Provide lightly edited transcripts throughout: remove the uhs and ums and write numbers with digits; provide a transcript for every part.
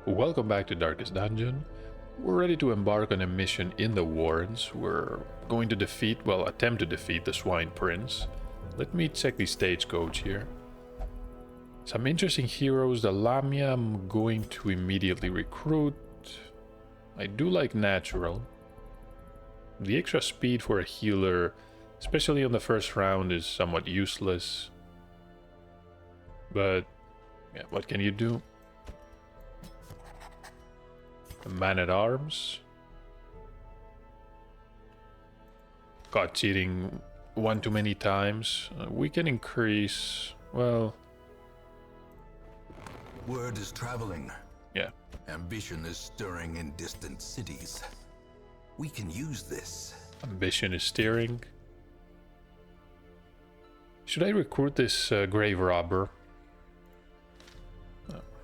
Welcome back to Darkest Dungeon. We're ready to embark on a mission in the Warrens. We're going to attempt to defeat the Swine Prince. Let me check the stagecoach here. Some interesting heroes. The Lamia I'm going to immediately recruit. I do like natural. The extra speed for a healer, especially on the first round, is somewhat useless. But yeah, what can you do? The man-at-arms. Caught cheating one too many times. We can increase, well... Word is traveling. Yeah. Ambition is stirring in distant cities. We can use this. Ambition is steering. Should I recruit this grave robber?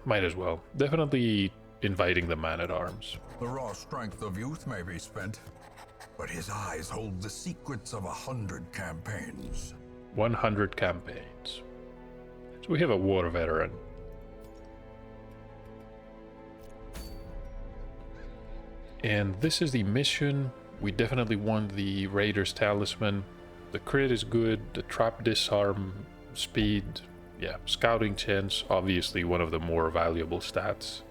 Might as well. Definitely inviting the man-at-arms. The raw strength of youth may be spent, but his eyes hold the secrets of 100 campaigns. 100 campaigns. So we have a war veteran. And this is the mission. We definitely want the Raider's Talisman. The crit is good, the trap disarm, speed, yeah, scouting chance, obviously one of the more valuable stats.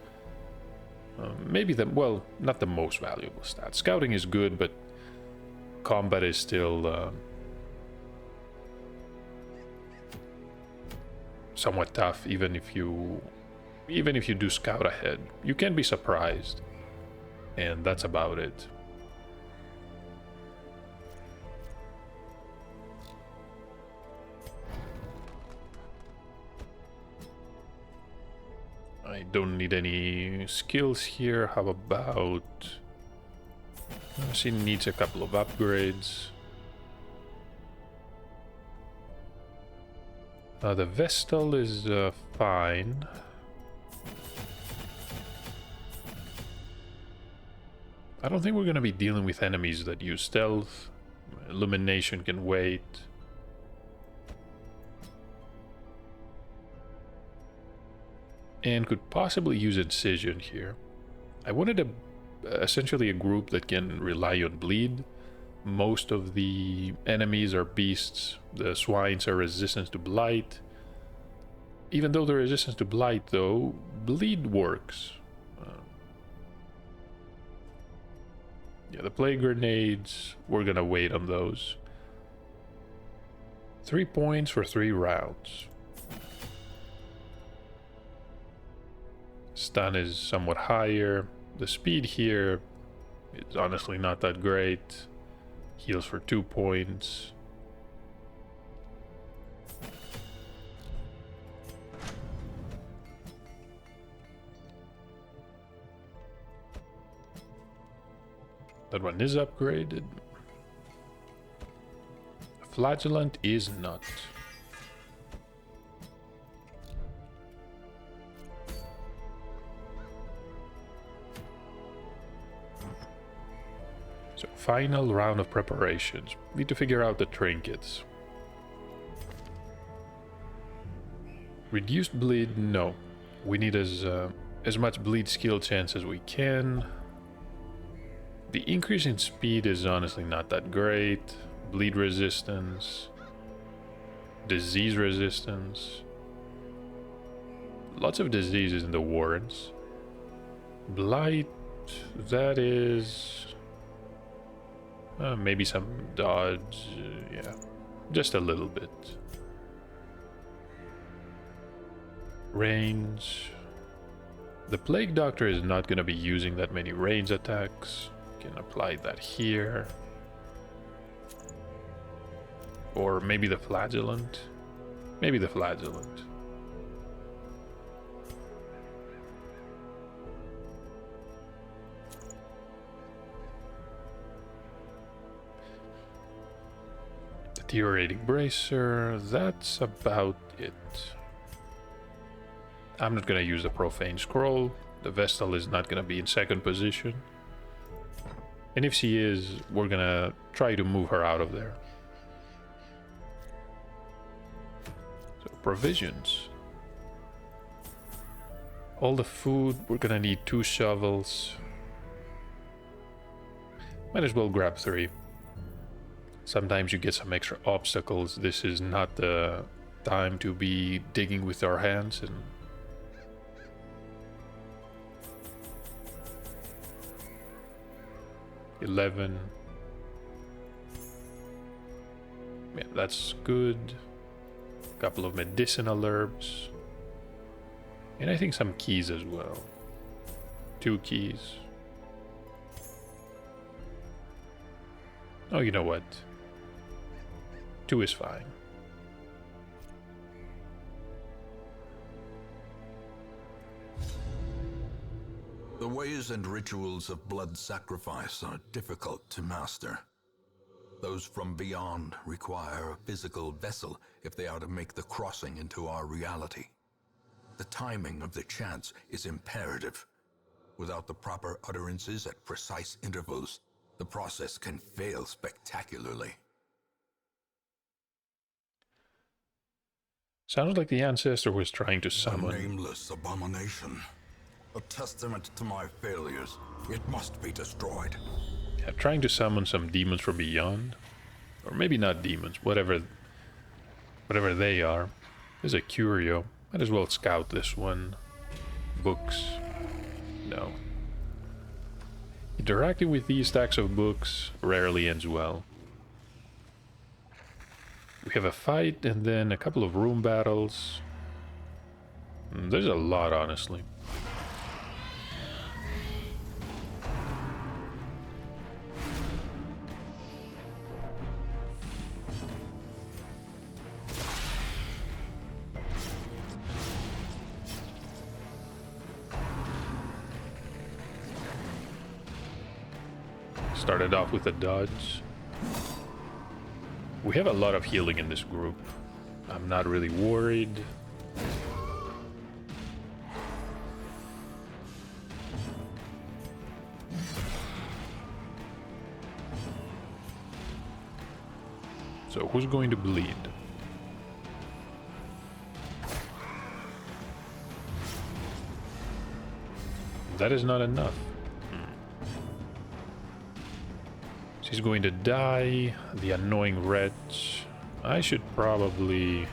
Maybe well, not the most valuable stat. Scouting is good, but combat is still somewhat tough. Even if you do scout ahead, you can be surprised, and that's about it. I don't need any skills here. How about... She needs a couple of upgrades. The Vestal is fine. I don't think we're going to be dealing with enemies that use stealth. Illumination can wait. And could possibly use Incision here. I wanted essentially a group that can rely on bleed. Most of the enemies are beasts. The swines are resistant to blight. Even though they're resistant to blight, though, bleed works. Yeah, the plague grenades, we're gonna wait on those. 3 points for 3 rounds. Stun is somewhat higher. The speed here is honestly not that great. Heals for 2 points. That one is upgraded. Flagellant is not. So, final round of preparations. Need to figure out the trinkets. Reduced bleed, no. We need as much bleed skill chance as we can. The increase in speed is honestly not that great. Bleed resistance. Disease resistance. Lots of diseases in the Warrens. Blight, that is... maybe some dodge, yeah, just a little bit. Range. The Plague Doctor is not going to be using that many range attacks. Can apply that here. Or maybe the Flagellant. Maybe the Flagellant. Deteriorating Bracer, that's about it. I'm not gonna use the Profane Scroll. The Vestal is not gonna be in second position. And if she is, we're gonna try to move her out of there. So, provisions. All the food, we're gonna need 2 shovels. Might as well grab 3. Sometimes you get some extra obstacles. This is not the time to be digging with our hands and 11. Yeah, that's good. A couple of medicinal herbs. And I think some keys as well. 2 keys. Oh, you know what? 2 is fine. The ways and rituals of blood sacrifice are difficult to master. Those from beyond require a physical vessel if they are to make the crossing into our reality. The timing of the chants is imperative. Without the proper utterances at precise intervals, the process can fail spectacularly. Sounds like the ancestor was trying to A summon. nameless abomination. A testament to my failures. It must be destroyed. Yeah, trying to summon some demons from beyond. Or maybe not demons, whatever they are. There's a curio. Might as well scout this one. Books. No. Interacting with these stacks of books rarely ends well. We have a fight and then a couple of room battles. There's a lot, honestly. Started off with a dodge. We have a lot of healing in this group. I'm not really worried. So who's going to bleed? That is not enough. She's going to die. The annoying wretch. I should probably...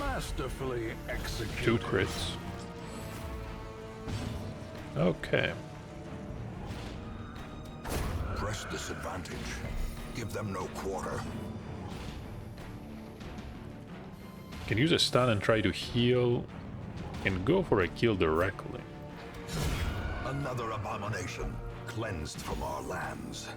Masterfully executed. 2 crits. Okay. Press disadvantage. Give them no quarter. Can use a stun and try to heal. Can go for a kill directly. Another abomination. Cleansed from our lands.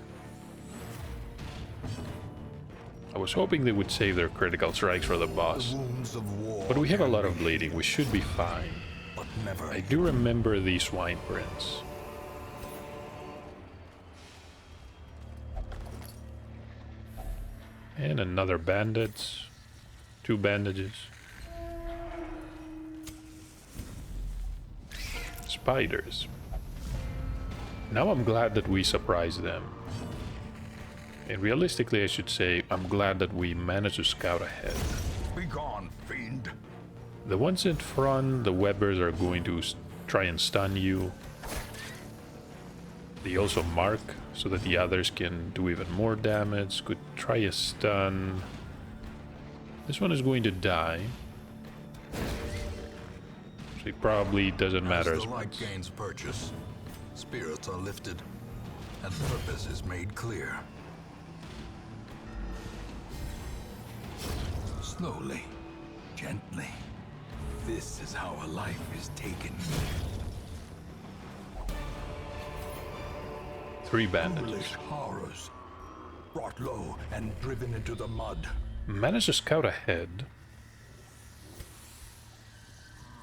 I was hoping they would save their critical strikes for the boss. Wounds of war. But we have a lot of bleeding. We should be fine. But never. I do remember the swine prince. And another bandage. 2 bandages. Spiders. Now I'm glad that we surprised them. And realistically, I should say, I'm glad that we managed to scout ahead. Be gone, fiend. The ones in front, the webbers, are going to try and stun you. They also mark so that the others can do even more damage. Could try a stun. This one is going to die. So it probably doesn't matter as the light much. gains purchase, spirits are lifted, and purpose is made clear. Slowly, gently. This is how a life is taken. 3 bandages. Foolish horrors, brought low and driven into the mud. Managed to scout ahead.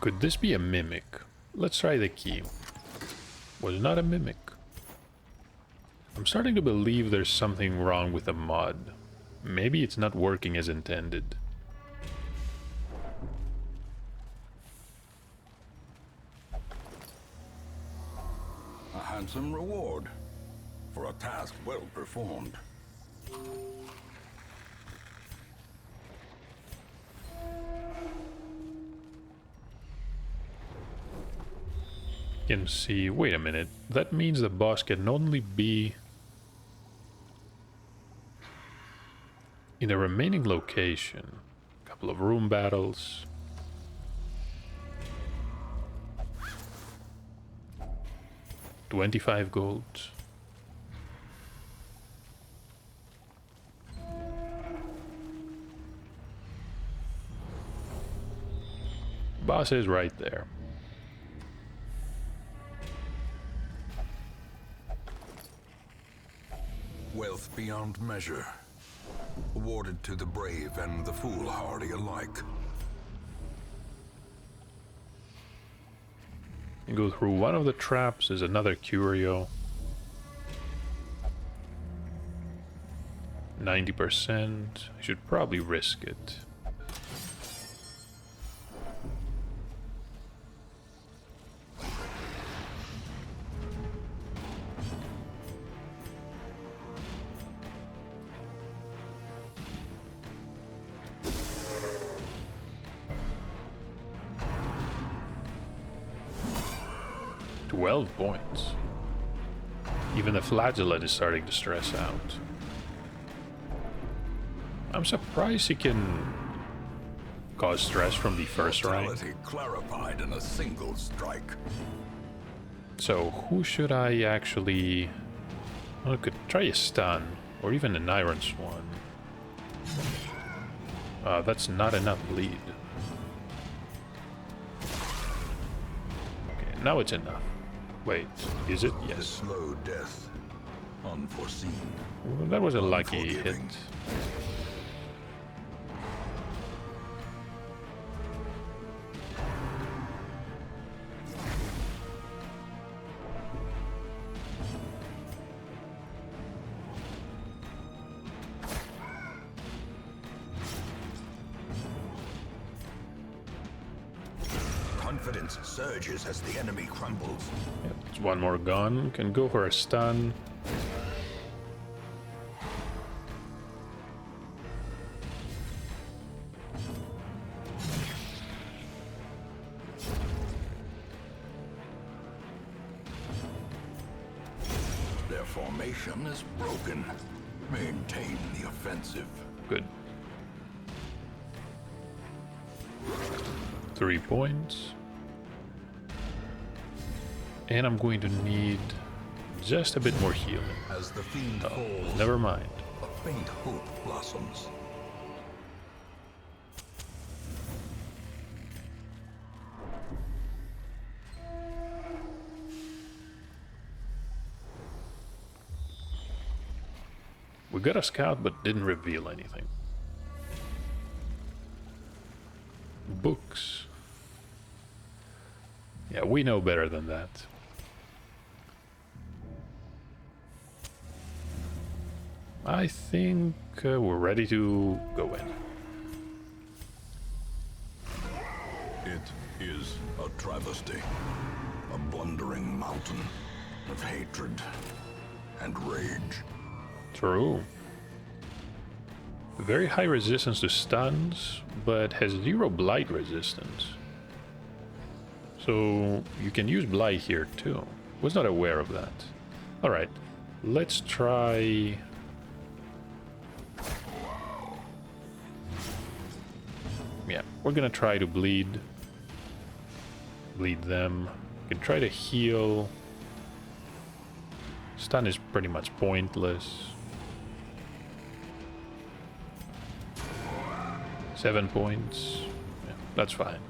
Could this be a mimic? Let's try the key. Was not a mimic. I'm starting to believe there's something wrong with the mod. Maybe it's not working as intended. A handsome reward for a task well performed. can see... Wait a minute. That means the boss can only be in the remaining location. A couple of room battles. $25 gold. Boss is right there. Wealth beyond measure, awarded to the brave and the foolhardy alike. You go through one of the traps, there's another curio. 90%. I should probably risk it. Points. Even the flagellant is starting to stress out. I'm surprised he can cause stress from the first rank. Clarified in a single strike. So who should I actually... Well, I could try a stun, or even an iron swan. That's not enough bleed. Okay, now it's enough. Wait, is it? Yes. Slow death, unforeseen. Well, that was a lucky hit. Confidence surges as the enemy crumbles. Yep, it's one more gun. Can go for a stun. Their formation is broken. Maintain the offensive. Good. 3 points. And I'm going to need just a bit more healing. As the fiend falls, Never mind. a faint hope blossoms. We got a scout, but didn't reveal anything. Books. Yeah, we know better than that. I think we're ready to go in. It is a travesty. A blundering mountain of hatred and rage. True. Very high resistance to stuns, but has 0 blight resistance. So you can use blight here too. Was not aware of that. Alright, let's try... Yeah, we're gonna try to bleed them. We can try to heal. Stun is pretty much pointless. 7 points. Yeah, that's fine.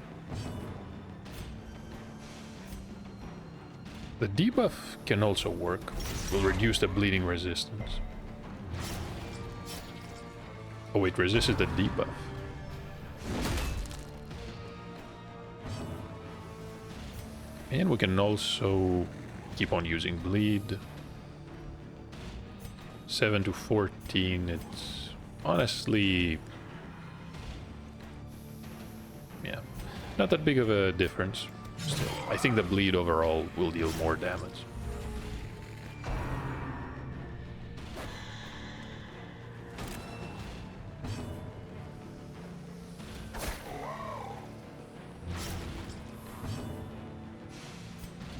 The debuff can also work. Will reduce the bleeding resistance. Oh, it resists the debuff. And we can also keep on using bleed. 7 to 14, it's honestly... Yeah, not that big of a difference. Still, I think the bleed overall will deal more damage.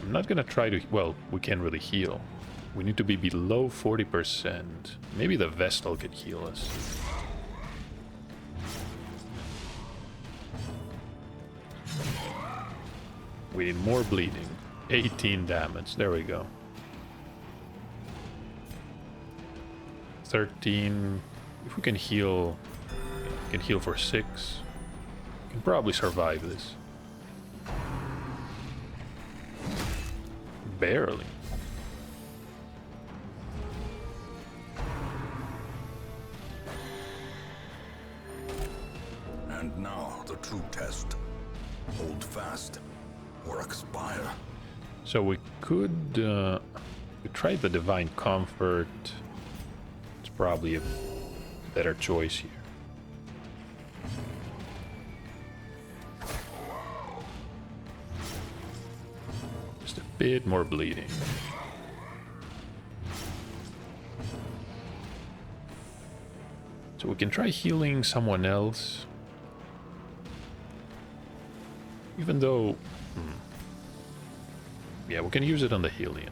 I'm I'm not gonna try to... Well, we can't really heal. We need to be below 40%. Maybe the Vestal could heal us. We need more bleeding. 18 damage. There we go. 13. If we can heal... We can heal for 6. We can probably survive this. Barely. And now the true test. Hold fast or expire. So we could try the Divine Comfort. It's probably a better choice here. Just a bit more bleeding. So we can try healing someone else. Even though... Yeah, we can use it on the Helion.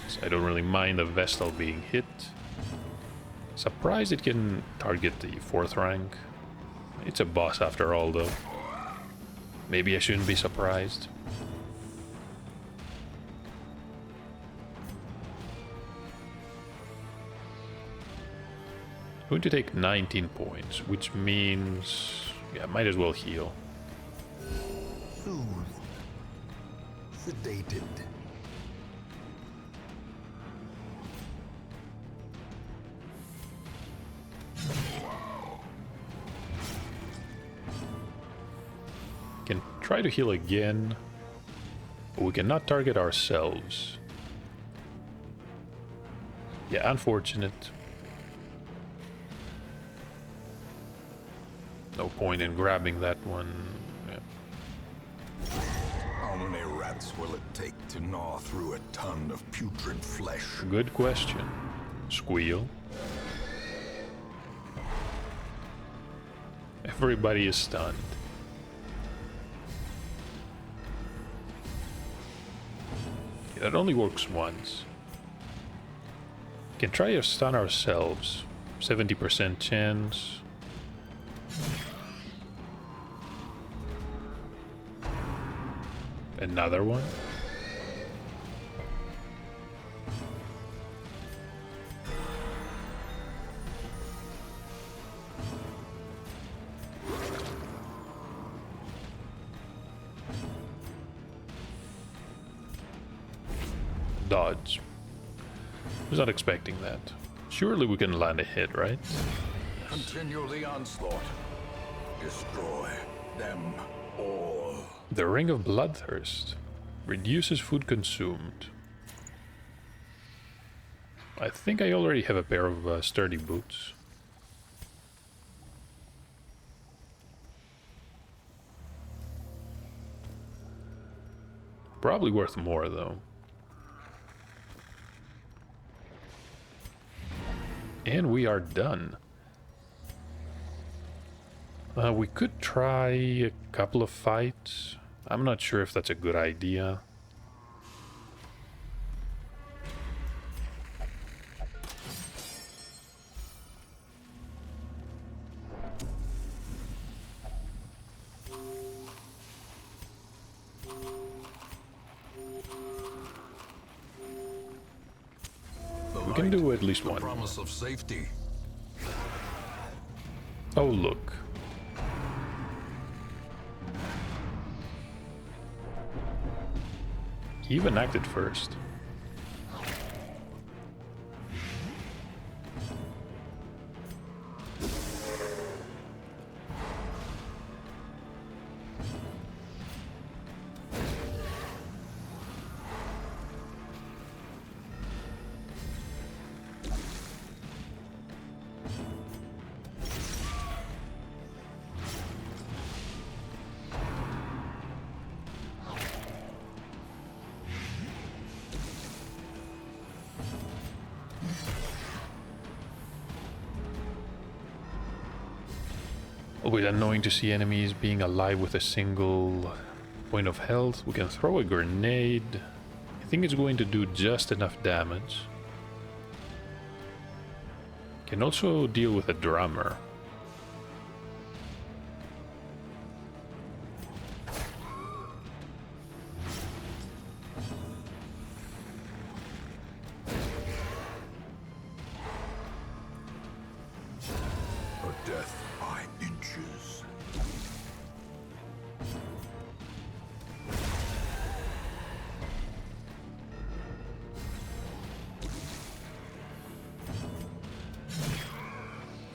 So I don't really mind the Vestal being hit. Surprised it can target the 4th rank. It's a boss after all, though. Maybe I shouldn't be surprised. Going to take 19 points, which means... Yeah, might as well heal. Soothed. Sedated. Can try to heal again, but we cannot target ourselves. Yeah, unfortunate. No point in grabbing that one. Yeah. How many rats will it take to gnaw through a ton of putrid flesh? Good question. Squeal. Everybody is stunned. Yeah, that only works once. Can try to stun ourselves. 70% chance. Another one. Dodge. Was not expecting that. Surely we can land a hit, right? Continue the onslaught. Destroy them all. The Ring of Bloodthirst reduces food consumed. I think I already have a pair of sturdy boots. Probably worth more though. And we are done. We could try a couple of fights. I'm not sure if that's a good idea. We can do at least one. Promise of safety. Oh, look. He even acted first. Always annoying to see enemies being alive with a single point of health. We can throw a grenade. I think it's going to do just enough damage. Can also deal with a drummer. A death by inches.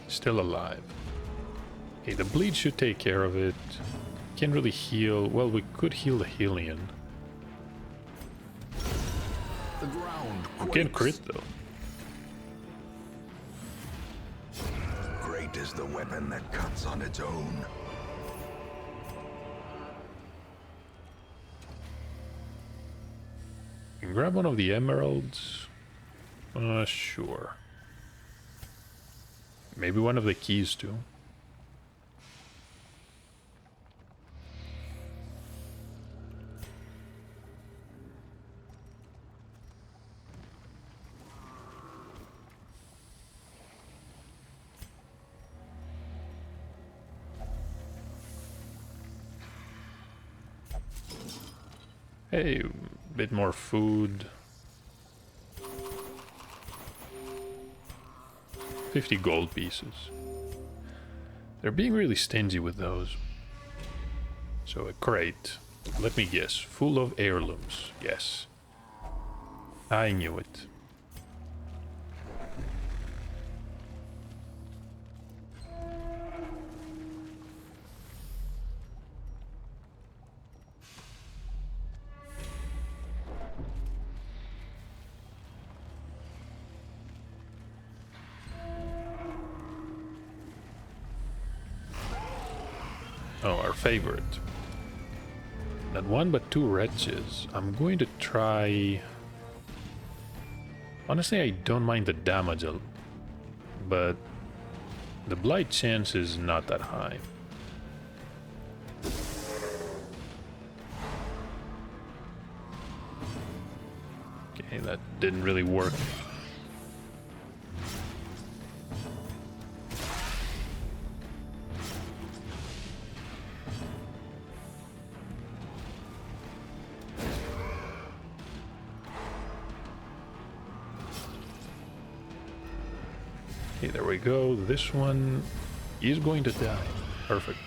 Still alive. Okay, the bleed should take care of it. Can't really heal. Well, we could heal the Hellion. The ground We can crit though. Great is the weapon that cuts on its own. Can grab one of the emeralds. Sure. Maybe one of the keys too. Hey, bit more food. 50 gold pieces. They're being really stingy with those. So a crate. Let me guess. Full of heirlooms. Yes. I knew it. Oh, our favorite. Not one but two wretches. I'm going to try... Honestly, I don't mind the damage, but the blight chance is not that high. Okay, that didn't really work. Okay, there we go. This one is going to die. Perfect.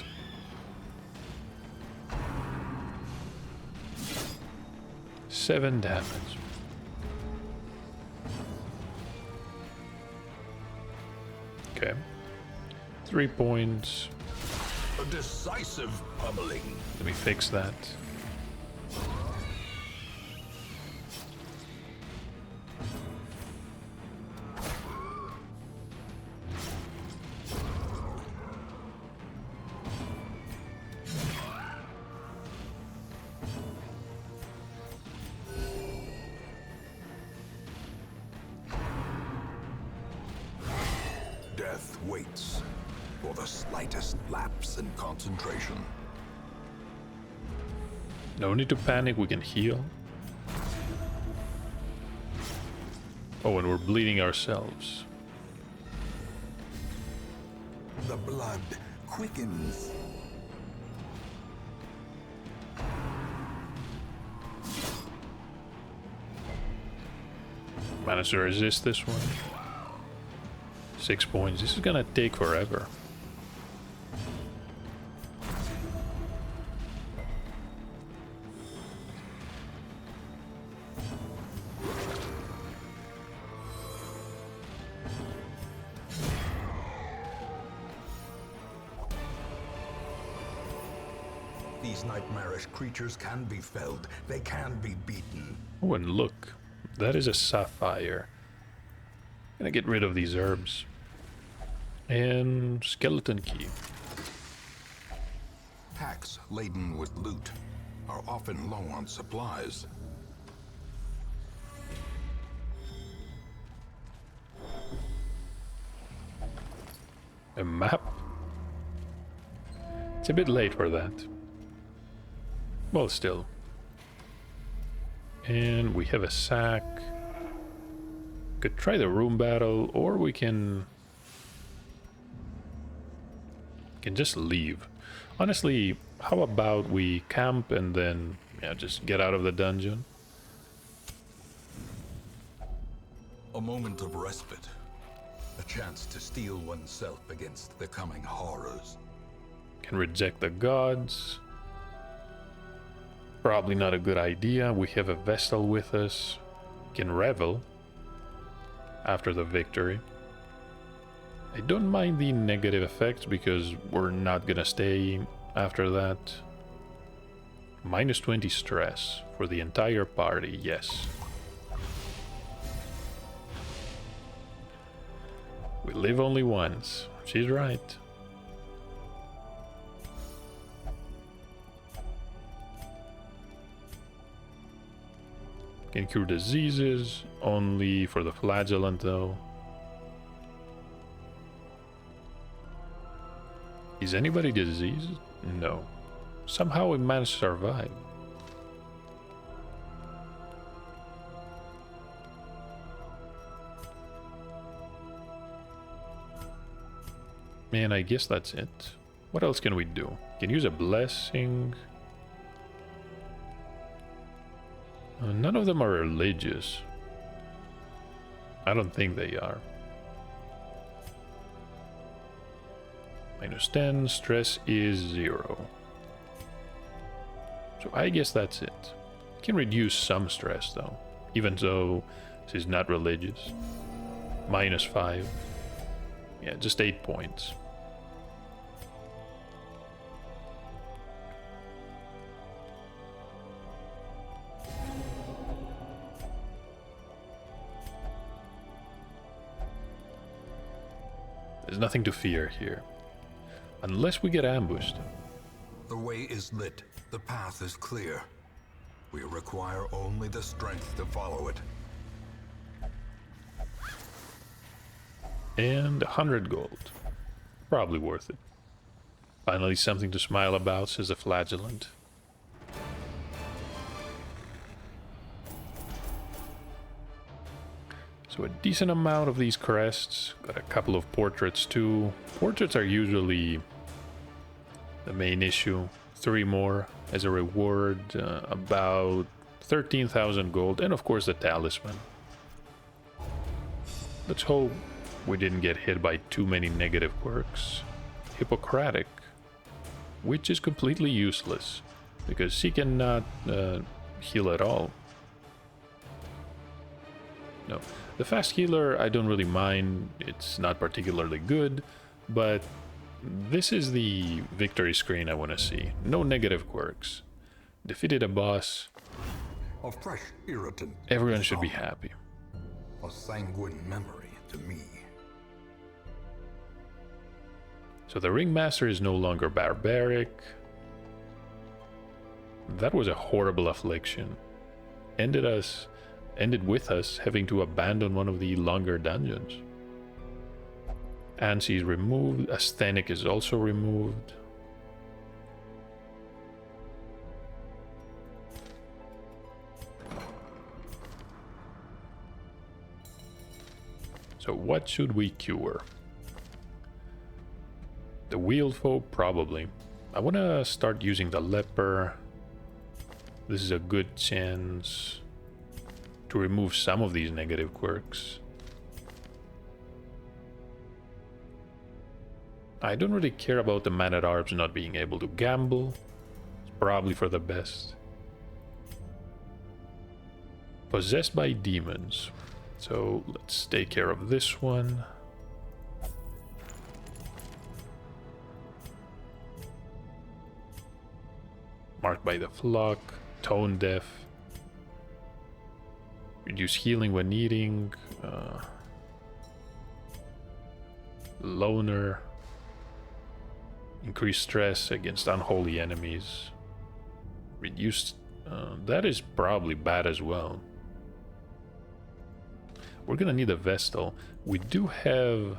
Seven damage. Okay. 3 points. A decisive pummeling. Let me fix that. Death waits for the slightest lapse in concentration. No need to panic, we can heal. Oh, and we're bleeding ourselves. The blood quickens. Managed to resist this one. 6 points. This is gonna take forever. These nightmarish creatures can be felled. They can be beaten. Oh, and look. That is a sapphire. Gonna get rid of these herbs. And skeleton key. Packs laden with loot are often low on supplies. A map? It's a bit late for that. Well, still. And we have a sack. Could try the room battle, or we can just leave. Honestly, how about we camp and then just get out of the dungeon? A moment of respite. A chance to steel oneself against the coming horrors. Can reject the gods. Probably not a good idea. We have a Vestal with us. Can revel after the victory. I don't mind the negative effects because we're not gonna stay after that. Minus 20 stress for the entire party, yes. We live only once. She's right. Can cure diseases, only for the flagellant though. Is anybody diseased? No. Somehow we managed to survive. Man, I guess that's it. What else can we do? Can use a blessing. None of them are religious. I don't think they are. Minus 10, stress is 0. So I guess that's it. Can reduce some stress though, even though she's not religious. Minus 5. Yeah, just 8 points. There's nothing to fear here. Unless we get ambushed. The way is lit. The path is clear. We require only the strength to follow it. And 100 gold. Probably worth it. Finally something to smile about, says the flagellant. So a decent amount of these crests. Got a couple of portraits too. Portraits are usually the main issue. 3 more as a reward. About 13,000 gold. And of course the talisman. Let's hope we didn't get hit by too many negative quirks. Hippocratic. Which is completely useless. Because she cannot heal at all. No. The fast healer I don't really mind. It's not particularly good. But this is the victory screen I want to see. No negative quirks. Defeated a boss. A fresh irritant. Everyone should be happy. A sanguine memory to me. So the ringmaster is no longer barbaric. That was a horrible affliction. Ended with us having to abandon one of the longer dungeons. Ansi is removed. Asthenic is also removed. So what should we cure? The wheeled foe, probably. I want to start using the leper. This is a good chance to remove some of these negative quirks. I don't really care about the man-at-arms not being able to gamble. It's probably for the best. Possessed by demons. So let's take care of this one. Marked by the flock. Tone deaf. Reduce healing when eating. Loner. Increase stress against unholy enemies. Reduced. That is probably bad as well. We're gonna need a Vestal. We do have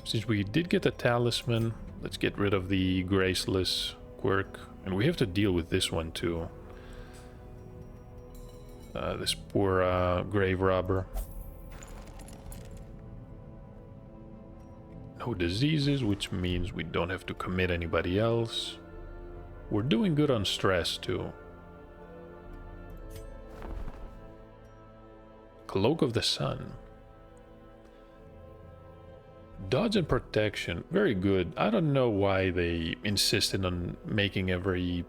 Since we did get a talisman, let's get rid of the graceless quirk. And we have to deal with this one too. This poor grave robber. No diseases, which means we don't have to commit anybody else. We're doing good on stress too. Cloak of the Sun. Dodge and protection, very good. I don't know why they insisted on making every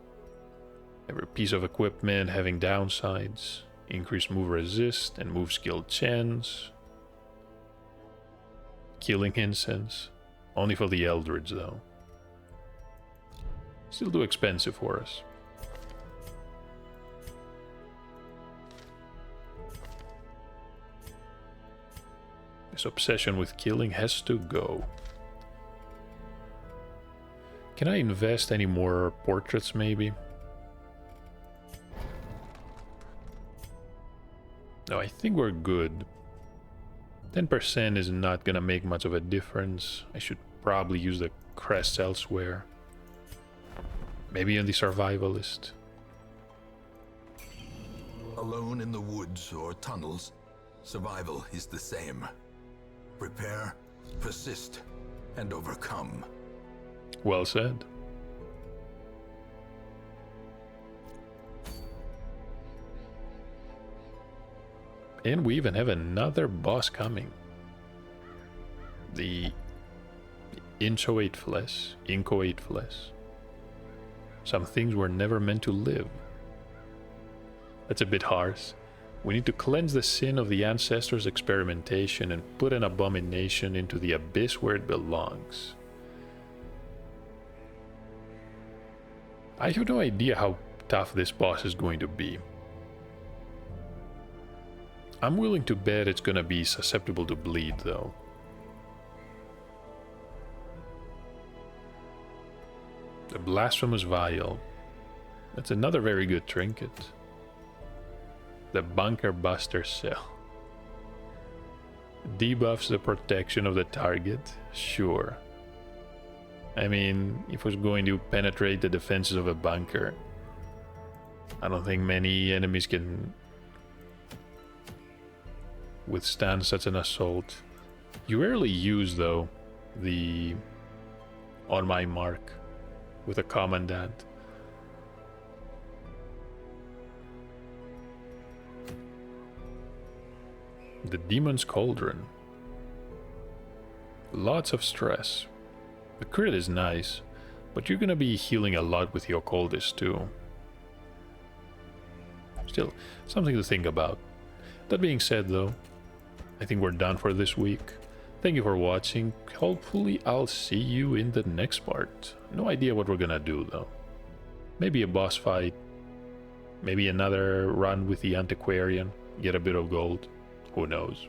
piece of equipment having downsides. Increase move resist and move skill chance. Killing incense. Only for the Eldritch though. Still too expensive for us. This obsession with killing has to go. Can I invest any more portraits maybe? No, I think we're good. 10% is not gonna make much of a difference. I should probably use the crests elsewhere. Maybe on the survivalist. Alone in the woods or tunnels, survival is the same. Prepare, persist, and overcome. Well said. And we even have another boss coming. The inchoate flesh. Some things were never meant to live. That's a bit harsh. We need to cleanse the sin of the ancestors' experimentation and put an abomination into the abyss where it belongs. I have no idea how tough this boss is going to be. I'm willing to bet it's gonna be susceptible to bleed, though. The Blasphemous Vial. That's another very good trinket. The Bunker Buster Cell. Debuffs the protection of the target? Sure. I mean, if it was going to penetrate the defenses of a bunker, I don't think many enemies can withstand such an assault. You rarely use, though, the on my mark with a commandant. The Demon's Cauldron. Lots of stress. The crit is nice, but you're gonna be healing a lot with your coldest too. Still, something to think about. That being said though, I think we're done for this week. Thank you for watching. Hopefully I'll see you in the next part. No idea what we're gonna do though. Maybe a boss fight. Maybe another run with the Antiquarian. Get a bit of gold. Who knows?